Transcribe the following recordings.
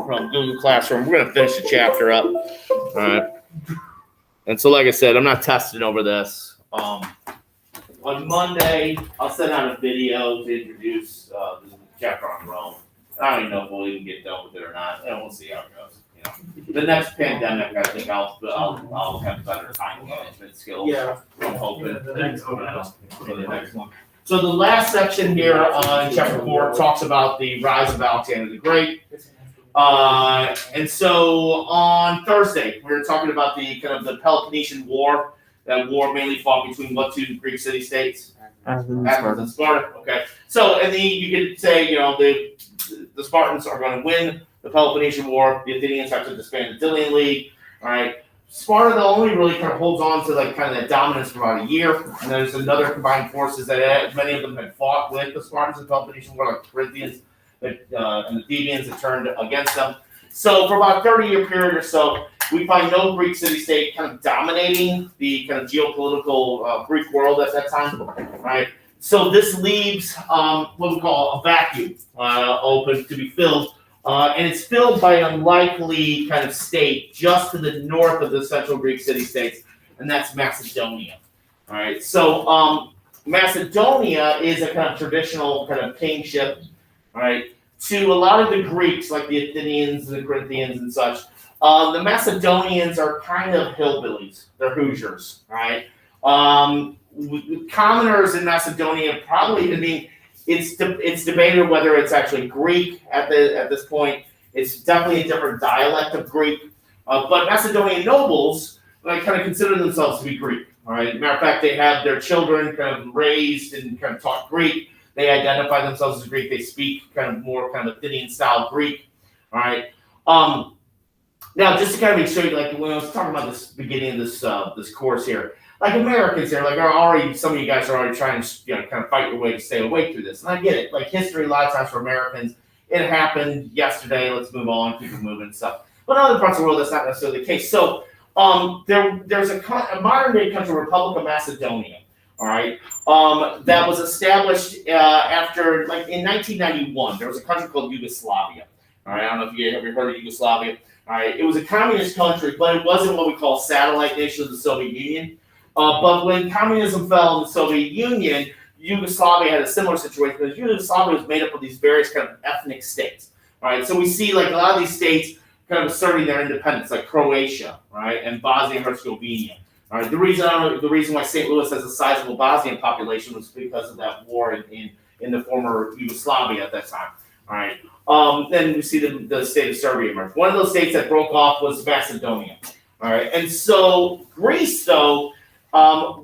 from Google Classroom. We're going to finish the chapter up. All right. And so, like I said, I'm not testing over this. On Monday, I'll send out a video to introduce the chapter on Rome. I don't even know if we'll even get done with it or not. And we'll see how it goes. You know, the next pandemic, I think I'll have better time management skills. Yeah, I'm hoping. The next one. For the next one. So the last section here in chapter 4 talks about the rise of Alexander the Great. And so on Thursday, we were talking about the kind of the Peloponnesian War. That war mainly fought between what two Greek city-states? Athens and Sparta. Okay. So, and then you could say, you know, the Spartans are going to win the Peloponnesian War. The Athenians have to disband the Delian League. All right. Sparta, though, only really kind of holds on to like kind of that dominance for about a year. And there's another combined forces that many of them had fought with the Spartans in the Peloponnesian War, like the Corinthians and the Thebans that turned against them. So for about a 30-year period or so, we find no Greek city-state kind of dominating the kind of geopolitical Greek world at that time, right? So this leaves what we call a vacuum open to be filled, and it's filled by an unlikely kind of state just to the north of the central Greek city-states, and that's Macedonia. All right, so Macedonia is a kind of traditional kind of kingship, all right? To a lot of the Greeks, like the Athenians, the Corinthians, and such, the Macedonians are kind of hillbillies. They're Hoosiers, right? Commoners in Macedonia probably, I mean, it's debated whether it's actually Greek at this point. It's definitely a different dialect of Greek. But Macedonian nobles kind of consider themselves to be Greek, all right? Matter of fact, they have their children kind of raised and kind of taught Greek. They identify themselves as Greek. They speak kind of more kind of Athenian-style Greek, all right? Now, just to kind of make sure, like when I was talking about this beginning of this course here, like Americans here, like are already some of you guys are already trying to kind of fight your way to stay awake through this, and I get it. Like history, a lot of times for Americans, it happened yesterday. Let's move on, keep it moving and stuff. But in other parts of the world, that's not necessarily the case. So there's a modern-day country, Republic of Macedonia. All right, that was established after, like, in 1991. There was a country called Yugoslavia. All right, I don't know if you ever heard of Yugoslavia. All right, it was a communist country, but it wasn't what we call a satellite nation of the Soviet Union. But when communism fell in the Soviet Union, Yugoslavia had a similar situation because Yugoslavia was made up of these various kind of ethnic states. All right, so we see like a lot of these states kind of asserting their independence, like Croatia, right, and Bosnia and Herzegovina. All right, the reason why St. Louis has a sizable Bosnian population was because of that war in the former Yugoslavia at that time. All right, then we see the state of Serbia emerge. One of those states that broke off was Macedonia. All right, and so Greece, though,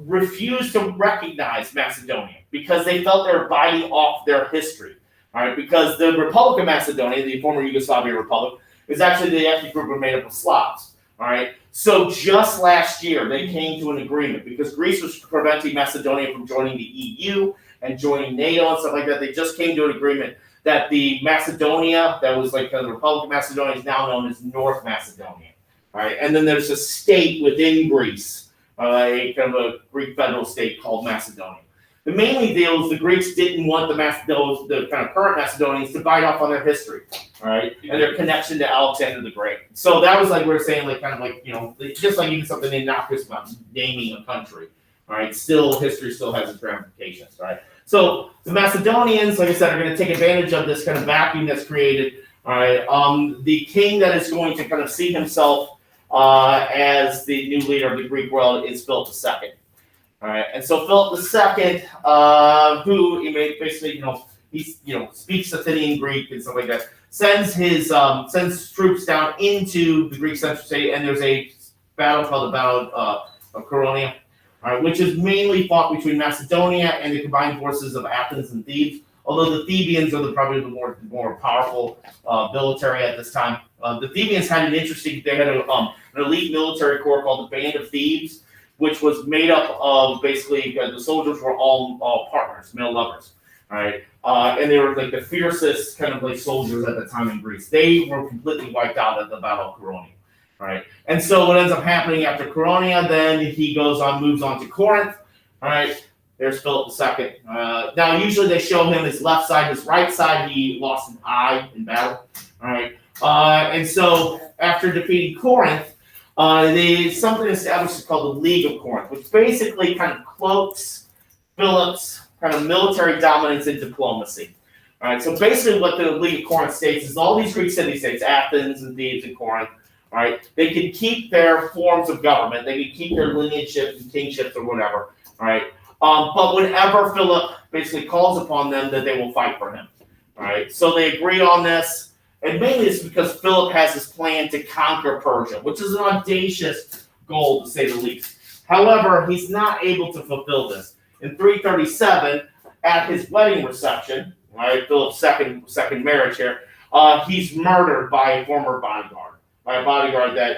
refused to recognize Macedonia because they felt they were biting off their history. All right, because the Republic of Macedonia, the former Yugoslavian Republic, is actually the ethnic group made up of Slavs. All right, so just last year they came to an agreement because Greece was preventing Macedonia from joining the EU and joining NATO and stuff like that. They just came to an agreement that the Macedonia that was like the Republic of Macedonia is now known as North Macedonia. All right, and then there's a state within Greece, a kind of a Greek federal state called Macedonia. The mainly deal is the Greeks didn't want the kind of current Macedonians to bite off on their history, all right, and their connection to Alexander the Great. So that was like we were saying, like kind of like just like even something innocuous about naming a country, all right. Still, history still has its ramifications, right? So the Macedonians, like I said, are going to take advantage of this kind of vacuum that's created, all right. The king that is going to kind of see himself as the new leader of the Greek world is Philip II. All right, and so Philip II, who basically, he speaks Athenian Greek and stuff like that, sends troops down into the Greek central state, and there's a battle called the Battle of Coronea, all right, which is mainly fought between Macedonia and the combined forces of Athens and Thebes. Although the Thebans are probably the more powerful military at this time. The Thebans had they had an elite military corps called the Band of Thebes, which was made up of basically the soldiers were all partners, male lovers, all right? And they were like the fiercest kind of like soldiers at the time in Greece. They were completely wiped out at the Battle of Coronea, all right? And so what ends up happening after Coronea, then he moves on to Corinth, all right? There's Philip II. Now, usually they show him his left side, his right side, he lost an eye in battle, all right? And so after defeating Corinth, something established called the League of Corinth, which basically kind of cloaks Philip's kind of military dominance in diplomacy. All right, so basically what the League of Corinth states is all these Greek city-states, Athens and Thebes and Corinth, all right, they can keep their forms of government, they can keep their lineageships and kingships or whatever, all right, but whenever Philip basically calls upon them, that they will fight for him, all right, so they agree on this, and mainly it's because Philip has this plan to conquer Persia, which is an audacious goal to say the least. However, he's not able to fulfill this. In 337, at his wedding reception, right, Philip's second marriage here, he's murdered by a former bodyguard, that,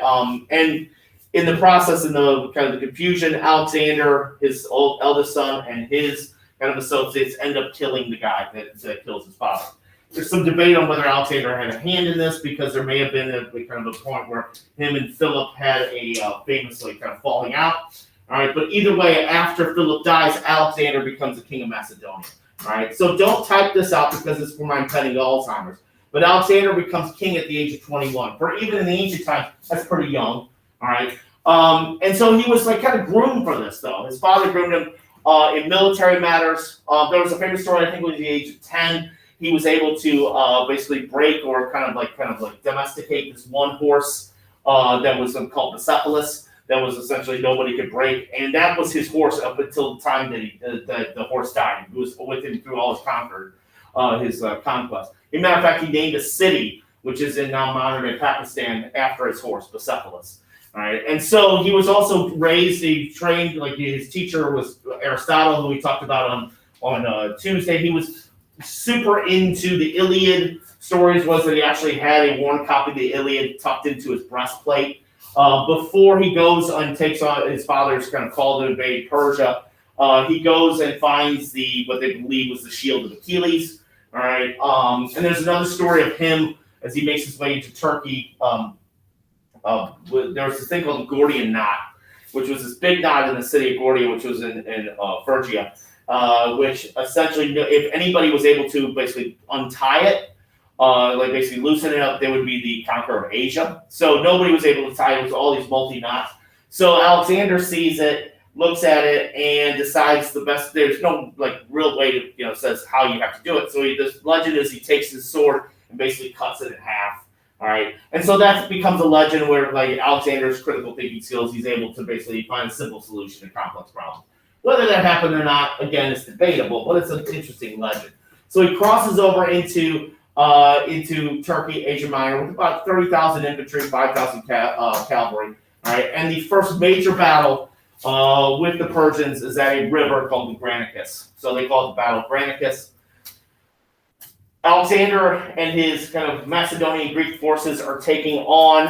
and in the process, in the kind of the confusion, Alexander, his eldest son, and his kind of associates end up killing the guy that kills his father. There's some debate on whether Alexander had a hand in this, because there may have been a kind of a point where him and Philip had a famously kind of falling out. All right, but either way, after Philip dies, Alexander becomes the king of Macedonia. All right, so don't type this out because it's for my impending Alzheimer's. But Alexander becomes king at the age of 21. For even in the ancient times, that's pretty young. All right, and so he was like kind of groomed for this, though. His father groomed him in military matters. There was a famous story. I think it was the age of 10. He was able to basically break or kind of like domesticate this one horse that was called Bucephalus. That was essentially nobody could break, and that was his horse up until the time that the horse died. He was with him through all his conquest. As a matter of fact, he named a city, which is in now modern-day Pakistan, after his horse, Bucephalus. All right, and so he was also raised. He trained, like his teacher was Aristotle, who we talked about on Tuesday. He was super into the Iliad. Stories was that he actually had a worn copy of the Iliad tucked into his breastplate. Before he goes and takes on his father's kind of call to invade Persia, he goes and finds what they believe was the shield of Achilles. All right, and there's another story of him as he makes his way into Turkey. There was this thing called the Gordian knot, which was this big knot in the city of Gordia, which was in Phrygia, which essentially, if anybody was able to basically untie it, like basically loosen it up, they would be the conqueror of Asia. So nobody was able to tie it. It was all these multi-knots. So Alexander sees it, looks at it, and decides the best. There's no like real way to says how you have to do it. So this legend is he takes his sword and basically cuts it in half. All right, and so that becomes a legend where like Alexander's critical thinking skills, he's able to basically find a simple solution to complex problems. Whether that happened or not, again, is debatable, but it's an interesting legend. So he crosses over into Turkey, Asia Minor, with about 30,000 infantry, 5,000 cavalry. All right, and the first major battle with the Persians is at a river called the Granicus. So they call it the Battle of Granicus. Alexander and his kind of Macedonian Greek forces are taking on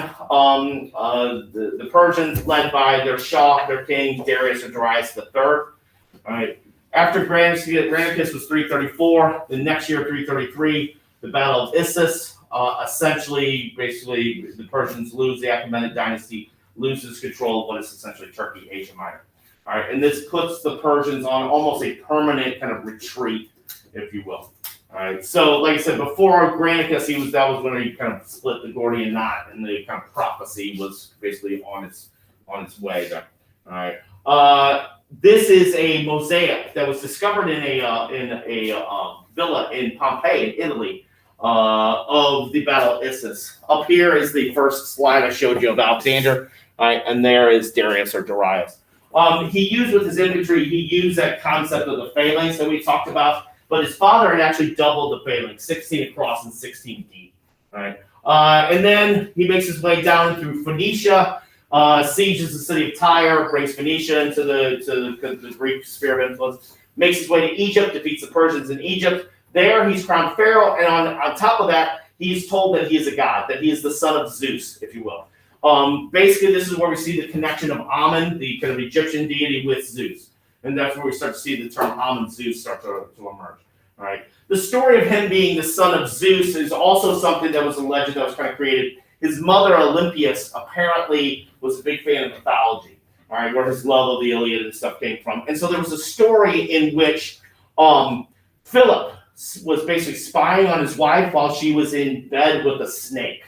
the Persians, led by their Shah, their king, Darius or Darius III. All right. After Granicus was 334, the next year, 333, the Battle of Issus. Essentially, basically, the Persians lose, the Achaemenid dynasty loses control of what is essentially Turkey, Asia Minor. All right, and this puts the Persians on almost a permanent kind of retreat, if you will. All right, so like I said, before Granicus, that was when he kind of split the Gordian knot, and the kind of prophecy was basically on its way there. All right, this is a mosaic that was discovered in a villa in Pompeii, in Italy, of the Battle of Issus. Up here is the first slide I showed you of Alexander, and there is Darius or Darius. He used with his infantry, he used that concept of the phalanx that we talked about. But his father had actually doubled the phalanx, 16 across and 16 deep. Right? And then he makes his way down through Phoenicia, sieges the city of Tyre, brings Phoenicia into the Greek sphere of influence, makes his way to Egypt, defeats the Persians in Egypt. There he's crowned pharaoh, and on top of that, he's told that he is a god, that he is the son of Zeus, if you will. Basically, this is where we see the connection of Amun, the kind of Egyptian deity, with Zeus. And that's where we start to see the term Amun Zeus start to emerge. All right. The story of him being the son of Zeus is also something that was a legend that was kind of created. His mother, Olympias, apparently was a big fan of mythology, all right, where his love of the Iliad and stuff came from. And so there was a story in which Philip was basically spying on his wife while she was in bed with a snake.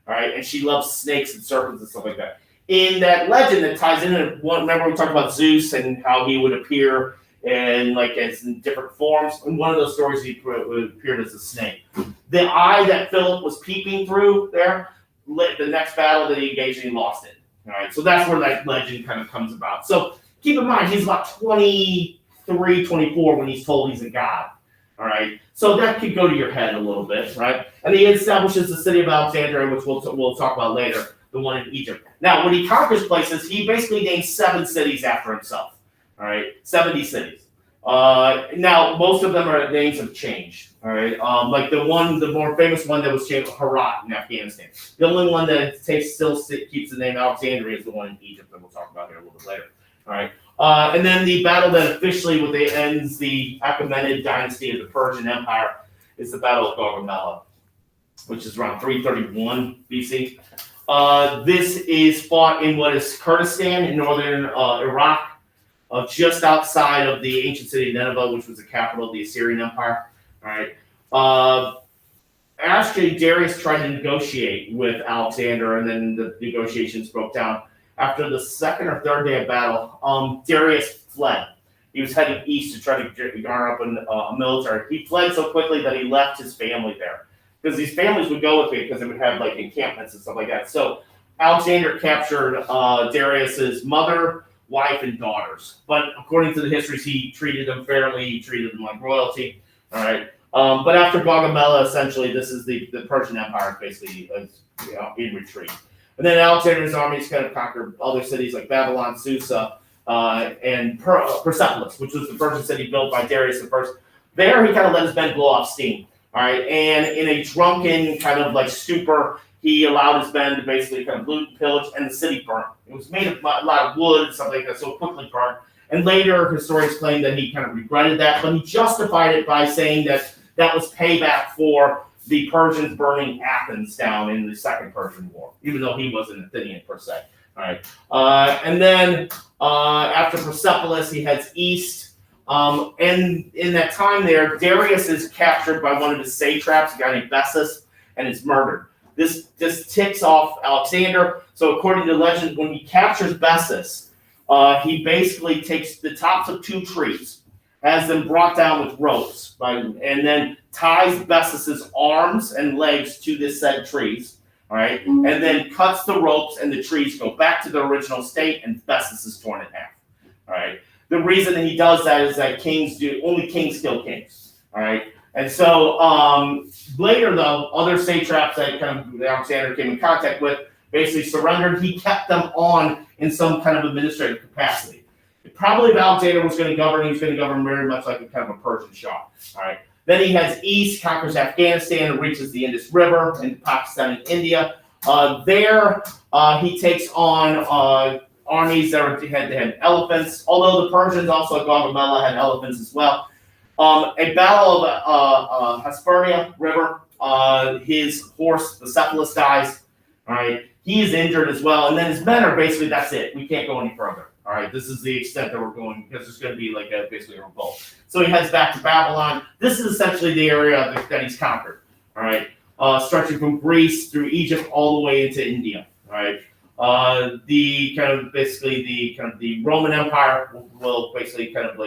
all right, and she loves snakes and serpents and stuff like that. In that legend that ties in, remember we talked about Zeus and how he would appear and like as in different forms. In one of those stories, he appeared as a snake. The eye that Philip was peeping through there, the next battle that he engaged in, he lost it. All right, so that's where that legend kind of comes about. So keep in mind, he's about 23, 24 when he's told he's a god. All right, so that could go to your head a little bit, right? And he establishes the city of Alexandria, which we'll talk about later, the one in Egypt. Now, when he conquers places, he basically names 7 cities after himself. All right, 70 cities. Now, most of them are names have changed. All right, like the more famous one that was changed, Herat in Afghanistan. The only one that still keeps the name Alexandria is the one in Egypt that we'll talk about here a little bit later. All right, and then the battle that officially ends the Achaemenid dynasty of the Persian Empire is the Battle of Gaugamela, which is around 331 BC. This is fought in what is Kurdistan in northern Iraq. Just outside of the ancient city of Nineveh, which was the capital of the Assyrian Empire. All right. Actually, Darius tried to negotiate with Alexander, and then the negotiations broke down. After the second or third day of battle, Darius fled. He was heading east to try to garner up a military. He fled so quickly that he left his family there, because these families would go with him because they would have like encampments and stuff like that. So Alexander captured Darius's mother, wife, and daughters. But according to the histories, he treated them fairly. He treated them like royalty. All right. But after Gaugamela, essentially, this is the Persian Empire basically in retreat. And then Alexander's armies kind of conquered other cities like Babylon, Susa, and Persepolis, which was the Persian city built by Darius I. There, he kind of let his men blow off steam. All right. And in a drunken kind of like stupor, he allowed his men to basically kind of loot and pillage, and the city burnt. It was made of a lot of wood and stuff like that, so it quickly burnt. And later, historians claim that he kind of regretted that, but he justified it by saying that that was payback for the Persians burning Athens down in the Second Persian War, even though he wasn't Athenian per se. All right. And then after Persepolis, he heads east. And in that time there, Darius is captured by one of his satraps, a guy named Bessus, and is murdered. This ticks off Alexander. So according to legend, when he captures Bessus, he basically takes the tops of 2 trees, has them brought down with ropes, right, and then ties Bessus's arms and legs to this said trees, all right, and then cuts the ropes, and the trees go back to their original state, and Bessus is torn in half. All right. The reason that he does that is that only kings kill kings. All right. And so later, though, other satraps that Alexander came in contact with basically surrendered. He kept them on in some kind of administrative capacity. Probably if Alexander was going to govern, he was going to govern very much like a kind of a Persian Shah. All right. Then he heads east, conquers Afghanistan, and reaches the Indus River in Pakistan and India. There, he takes on armies that had elephants, although the Persians also at Gaugamela had elephants as well. A battle of Hespernia River, his horse, Persepolis, dies. All right. He is injured as well. And then his men are basically, that's it. We can't go any further. All right. This is the extent that we're going, because there's going to be like basically a revolt. So he heads back to Babylon. This is essentially the area that he's conquered. All right. Stretching from Greece through Egypt all the way into India. All right. The Roman Empire will basically kind of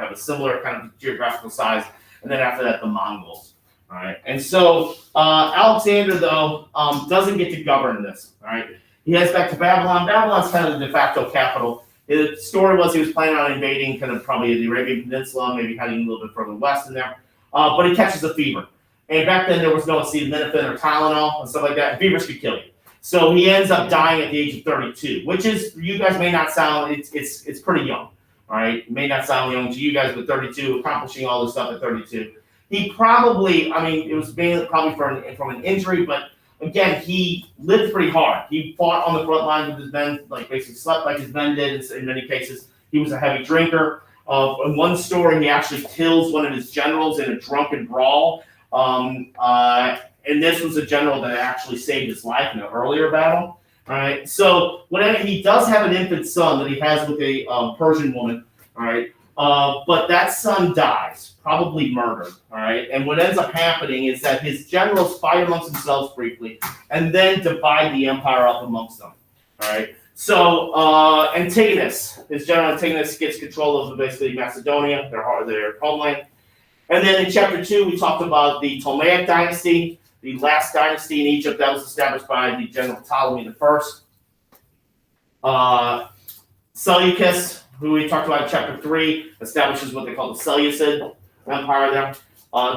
have a similar kind of geographical size, and then after that, the Mongols. All right, and so Alexander, though, doesn't get to govern this. All right, he heads back to Babylon. Babylon's kind of the de facto capital. The story was he was planning on invading kind of probably the Arabian Peninsula, maybe heading a little bit further west in there, but he catches a fever. And back then, there was no acetaminophen or Tylenol and stuff like that. Fevers could kill you. So he ends up dying at the age of 32, which is, you guys may not sound, it's pretty young. All right, it may not sound young to you guys, but 32, accomplishing all this stuff at 32. He probably, it was mainly probably from an injury, but again, he lived pretty hard. He fought on the front lines with his men, like basically slept like his men did in many cases. He was a heavy drinker. In one story, he actually kills one of his generals in a drunken brawl. And this was a general that actually saved his life in an earlier battle. All right. So he does have an infant son that he has with a Persian woman. All right. But that son dies, probably murdered, all right? And what ends up happening is that his generals fight amongst themselves briefly and then divide the empire up amongst them, all right? So Antigonus, his general Antigonus gets control of basically Macedonia, their homeland. And then in chapter 2, we talked about the Ptolemaic dynasty, the last dynasty in Egypt that was established by the general Ptolemy I. Seleucus, who we talked about in chapter 3, establishes what they call the Seleucid Empire there.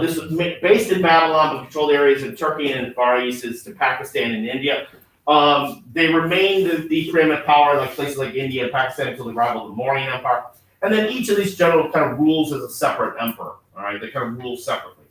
This was based in Babylon, but controlled areas in Turkey and in the Far East to Pakistan and India. They remained the preeminent power like places like India and Pakistan until the arrival of the Mauryan Empire. And then each of these generals kind of rules as a separate emperor, all right? They kind of rule separately.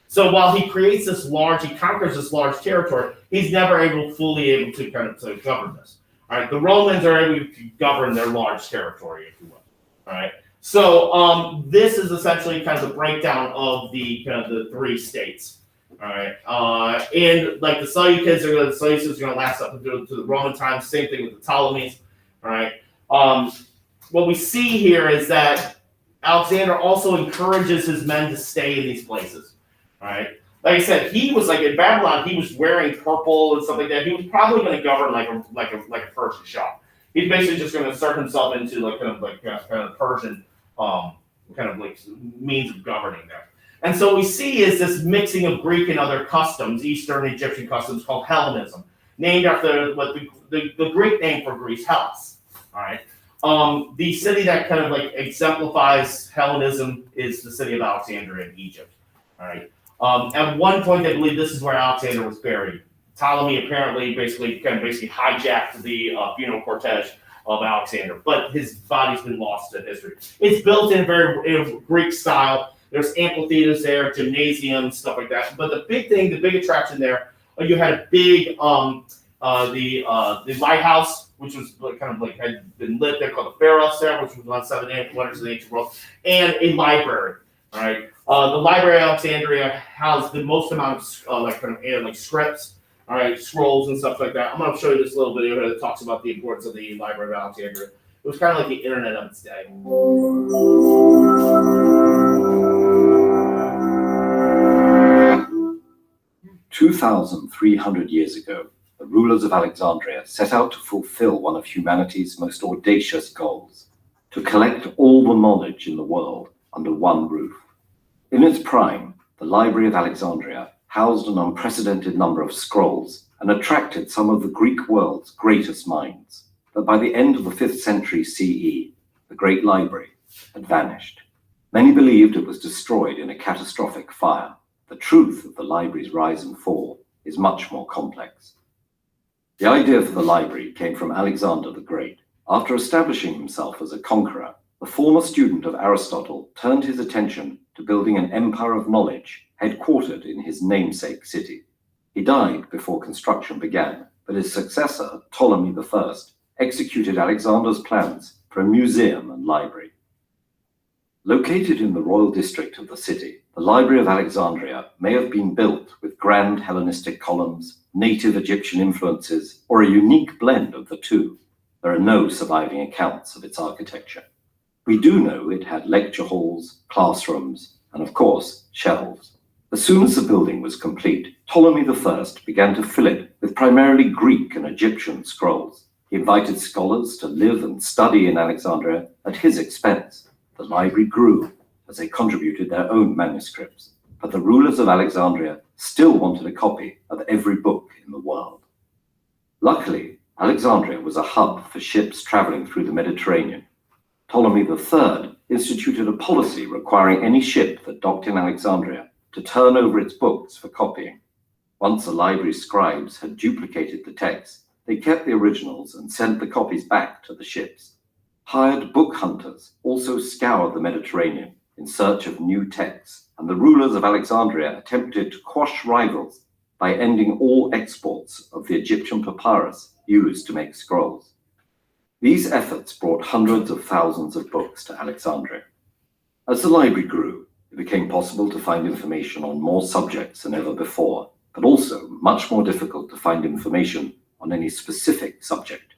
So while he creates he conquers this large territory, he's never fully able to govern this. All right, the Romans are able to govern their large territory, if you will. All right, so this is essentially kind of the breakdown of the three states. All right, and like the Seleucids are going to last up to the Roman times. Same thing with the Ptolemies. All right, what we see here is that Alexander also encourages his men to stay in these places. All right. Like I said, he was like in Babylon. He was wearing purple and stuff like that. He was probably going to govern like a Persian Shah. He's basically just going to insert himself into Persian means of governing there. And so what we see is this mixing of Greek and other customs, Eastern Egyptian customs, called Hellenism, named after what the Greek name for Greece, Hellas. All right. The city that kind of exemplifies Hellenism is the city of Alexandria in Egypt. All right. At one point, they believe this is where Alexander was buried. Ptolemy apparently basically hijacked the funeral cortege of Alexander, but his body's been lost to history. It's built in a Greek style. There's amphitheaters there, gymnasiums, stuff like that. But the big attraction there, you had a big the lighthouse, which was had been lit there, called the Pharos there, which was one of the wonders of the ancient world, and a library. All right. The Library of Alexandria housed the most amount of scripts, all right, scrolls and stuff like that. I'm going to show you this little video that talks about the importance of the Library of Alexandria. It was kind of like the internet of its day. 2,300 years ago, the rulers of Alexandria set out to fulfill one of humanity's most audacious goals: to collect all the knowledge in the world under one roof. In its prime, the Library of Alexandria housed an unprecedented number of scrolls and attracted some of the Greek world's greatest minds. But by the end of the 5th century CE, the Great Library had vanished. Many believed it was destroyed in a catastrophic fire. The truth of the library's rise and fall is much more complex. The idea for the library came from Alexander the Great. After establishing himself as a conqueror, the former student of Aristotle turned his attention to building an empire of knowledge headquartered in his namesake city. He died before construction began, but his successor, Ptolemy I, executed Alexander's plans for a museum and library. Located in the royal district of the city, the Library of Alexandria may have been built with grand Hellenistic columns, native Egyptian influences, or a unique blend of the two. There are no surviving accounts of its architecture. We do know it had lecture halls, classrooms, and of course, shelves. As soon as the building was complete, Ptolemy I began to fill it with primarily Greek and Egyptian scrolls. He invited scholars to live and study in Alexandria at his expense. The library grew as they contributed their own manuscripts, but the rulers of Alexandria still wanted a copy of every book in the world. Luckily, Alexandria was a hub for ships traveling through the Mediterranean. Ptolemy III instituted a policy requiring any ship that docked in Alexandria to turn over its books for copying. Once the library scribes had duplicated the text, they kept the originals and sent the copies back to the ships. Hired book hunters also scoured the Mediterranean in search of new texts, and the rulers of Alexandria attempted to quash rivals by ending all exports of the Egyptian papyrus used to make scrolls. These efforts brought hundreds of thousands of books to Alexandria. As the library grew, it became possible to find information on more subjects than ever before, but also much more difficult to find information on any specific subject.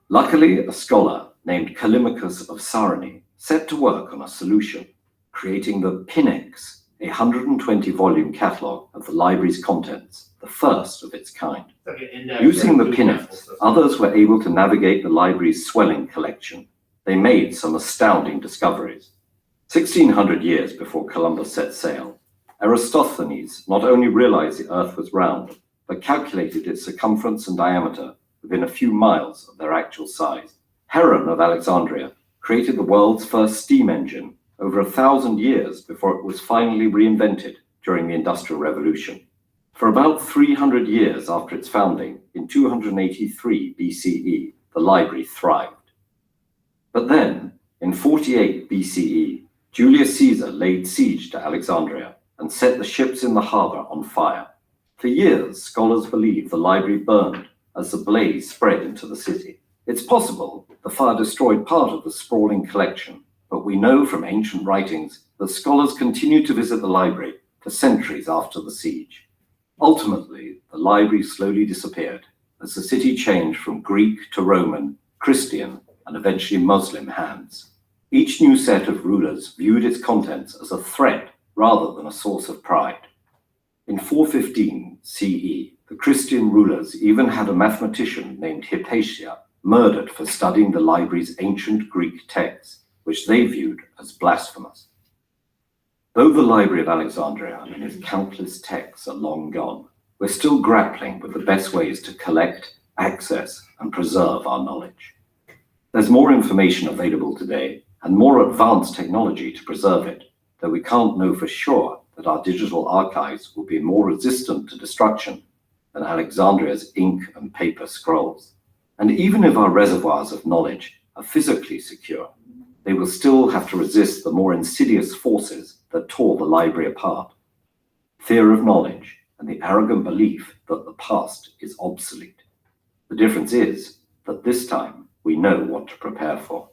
Luckily, a scholar named Callimachus of Saroni set to work on a solution, creating the Pinex, a 120-volume catalogue of the library's contents, the first of its kind. Using the Pinex, others were able to navigate the library's swelling collection. They made some astounding discoveries. 1600 years before Columbus set sail, Eratosthenes not only realized the Earth was round, but calculated its circumference and diameter within a few miles of their actual size. Heron of Alexandria created the world's first steam engine over 1,000 years before it was finally reinvented during the Industrial Revolution. For about 300 years after its founding, in 283 BCE, the library thrived. But then, in 48 BCE, Julius Caesar laid siege to Alexandria and set the ships in the harbor on fire. For years, scholars believe the library burned as the blaze spread into the city. It's possible the fire destroyed part of the sprawling collection, but we know from ancient writings that scholars continued to visit the library for centuries after the siege. Ultimately, the library slowly disappeared as the city changed from Greek to Roman, Christian, and eventually Muslim hands. Each new set of rulers viewed its contents as a threat rather than a source of pride. In 415 CE, the Christian rulers even had a mathematician named Hypatia murdered for studying the library's ancient Greek texts, which they viewed as blasphemous. Though the Library of Alexandria and its countless texts are long gone, we're still grappling with the best ways to collect, access, and preserve our knowledge. There's more information available today and more advanced technology to preserve it, though we can't know for sure that our digital archives will be more resistant to destruction than Alexandria's ink and paper scrolls. And even if our reservoirs of knowledge are physically secure, they will still have to resist the more insidious forces that tore the library apart. Fear of knowledge and the arrogant belief that the past is obsolete. The difference is that this time we know what to prepare for.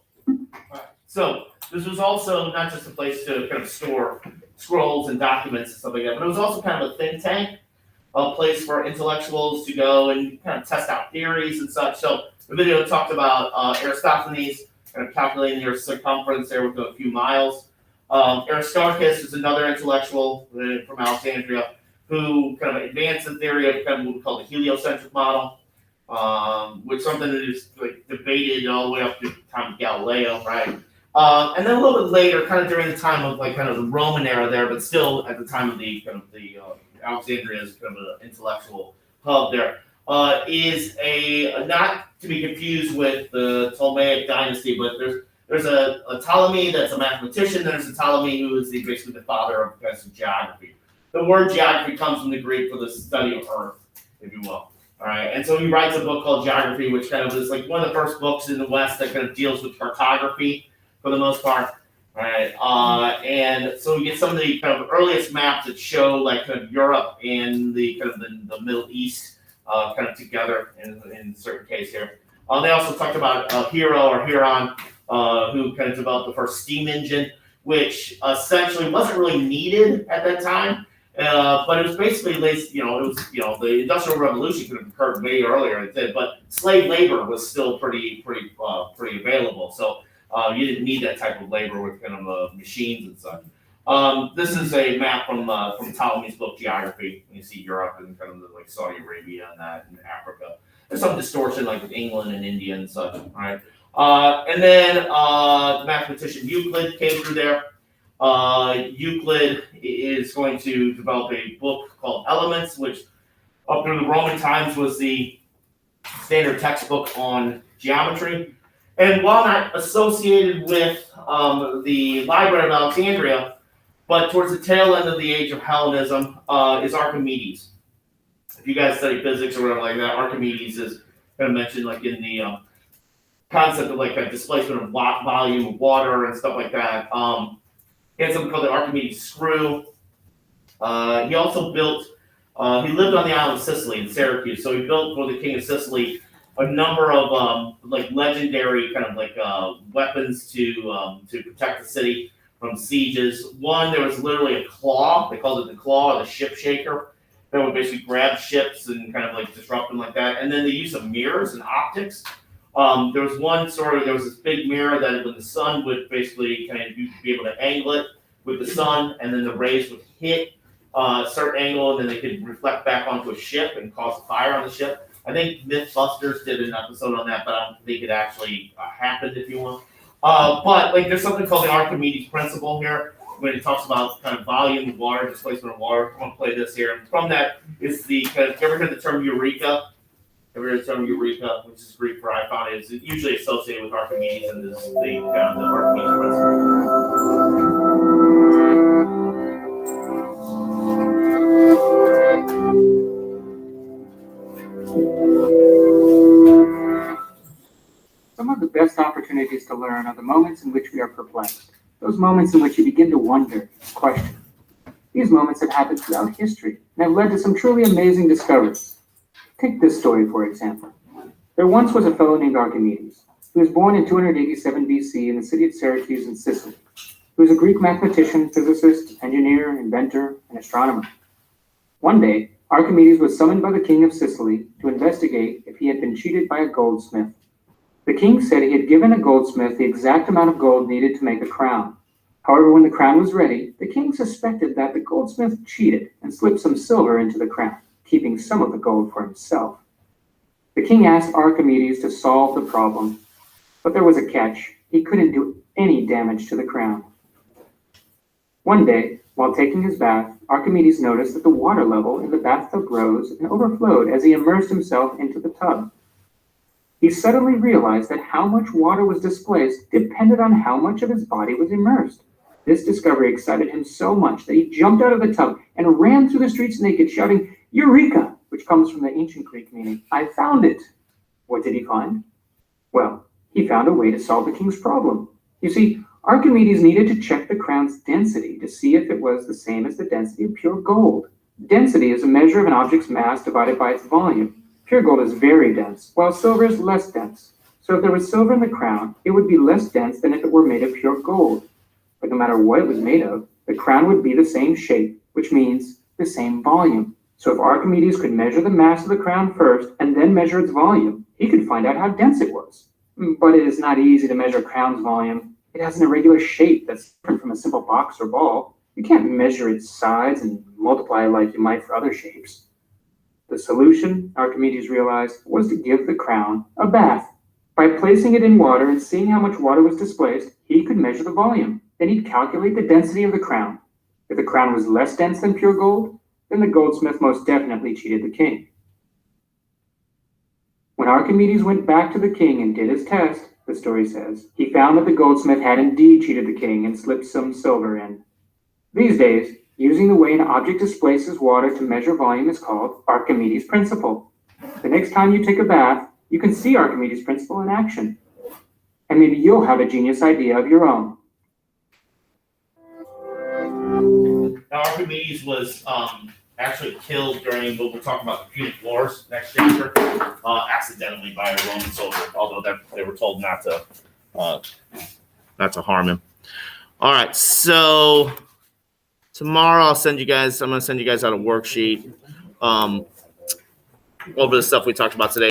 So this was also not just a place to kind of store scrolls and documents and stuff like that, but it was also kind of a think tank, a place for intellectuals to go and kind of test out theories and such. So the video talked about Eratosthenes kind of calculating your circumference there with a few miles. Aristarchus is another intellectual from Alexandria who kind of advanced the theory of kind of what we call the heliocentric model, which something that is like debated all the way up to the time of Galileo, right? And then a little bit later, kind of during the time of like kind of the Roman era there, but still at the time of the kind of the Alexandria's kind of an intellectual hub there, is a not to be confused with the Ptolemaic dynasty, but there's a Ptolemy that's a mathematician. There's a Ptolemy who is basically the father of geography. The word geography comes from the Greek for the study of Earth, if you will. All right, and so he writes a book called Geography, which kind of is like one of the first books in the West that kind of deals with cartography for the most part. All right, and so we get some of the kind of earliest maps that show like kind of Europe and the kind of the Middle East kind of together in certain case here. They also talked about Hero or Huron, who kind of developed the first steam engine, which essentially wasn't really needed at that time. But it was basically, the Industrial Revolution could have occurred way earlier than it did, but slave labor was still pretty available. So you didn't need that type of labor with kind of machines and such. This is a map from Ptolemy's book Geography. You see Europe and kind of like Saudi Arabia and that, and Africa. There's some distortion like with England and India and such. All right, and then the mathematician Euclid came through there. Euclid is going to develop a book called Elements, which up through the Roman times was the standard textbook on geometry. And while not associated with the Library of Alexandria, but towards the tail end of the age of Hellenism is Archimedes. If you guys study physics or whatever like that, Archimedes is kind of mentioned like in the concept of like a displacement of volume of water and stuff like that. He had something called the Archimedes screw. He also built, he lived on the island of Sicily in Syracuse, so he built for the king of Sicily a number of like legendary kind of like weapons to protect the city from sieges. One, there was literally a claw. They called it the claw or the ship shaker. That would basically grab ships and kind of like disrupt them like that. And then the use of mirrors and optics There was one story, there was this big mirror that when the sun would basically kind of, you'd be able to angle it with the sun, and then the rays would hit a certain angle, and then they could reflect back onto a ship and cause a fire on the ship. I think Mythbusters did an episode on that, but I don't think it actually happened, if you will. But like, there's something called the Archimedes principle here, when it talks about kind of volume of water, displacement of water. I'm gonna play this here. And from that is the kind of, you ever heard the term eureka? Ever heard the term eureka, which is Greek for I found it? It's usually associated with Archimedes, and this is the kind of the Archimedes principle. Some of the best opportunities to learn are the moments in which we are perplexed. Those moments in which you begin to wonder, question. These moments have happened throughout history and have led to some truly amazing discoveries. Take this story, for example. There once was a fellow named Archimedes. He was born in 287 BC in the city of Syracuse in Sicily. He was a Greek mathematician, physicist, engineer, inventor, and astronomer. One day, Archimedes was summoned by the king of Sicily to investigate if he had been cheated by a goldsmith. The king said he had given a goldsmith the exact amount of gold needed to make a crown. However, when the crown was ready, the king suspected that the goldsmith cheated and slipped some silver into the crown, keeping some of the gold for himself. The king asked Archimedes to solve the problem, but there was a catch. He couldn't do any damage to the crown. One day, while taking his bath, Archimedes noticed that the water level in the bathtub rose and overflowed as he immersed himself into the tub. He suddenly realized that how much water was displaced depended on how much of his body was immersed. This discovery excited him so much that he jumped out of the tub and ran through the streets naked, shouting, "Eureka!" which comes from the ancient Greek meaning, "I found it." What did he find? Well, he found a way to solve the king's problem. You see, Archimedes needed to check the crown's density to see if it was the same as the density of pure gold. Density is a measure of an object's mass divided by its volume. Pure gold is very dense, while silver is less dense. So if there was silver in the crown, it would be less dense than if it were made of pure gold. But no matter what it was made of, the crown would be the same shape, which means the same volume. So if Archimedes could measure the mass of the crown first and then measure its volume, he could find out how dense it was. But it is not easy to measure a crown's volume. It has an irregular shape that's different from a simple box or ball. You can't measure its sides and multiply it like you might for other shapes. The solution, Archimedes realized, was to give the crown a bath. By placing it in water and seeing how much water was displaced, he could measure the volume. Then he'd calculate the density of the crown. If the crown was less dense than pure gold, then the goldsmith most definitely cheated the king. When Archimedes went back to the king and did his test, the story says, he found that the goldsmith had indeed cheated the king and slipped some silver in. These days, using the way an object displaces water to measure volume is called Archimedes' principle. The next time you take a bath, you can see Archimedes' principle in action. And maybe you'll have a genius idea of your own. Now, Archimedes was actually killed during what we'll talk about, the Punic Wars next chapter, accidentally by a Roman soldier, although they were told not to harm him. All right, so tomorrow I'm going to send you guys out a worksheet over the stuff we talked about today.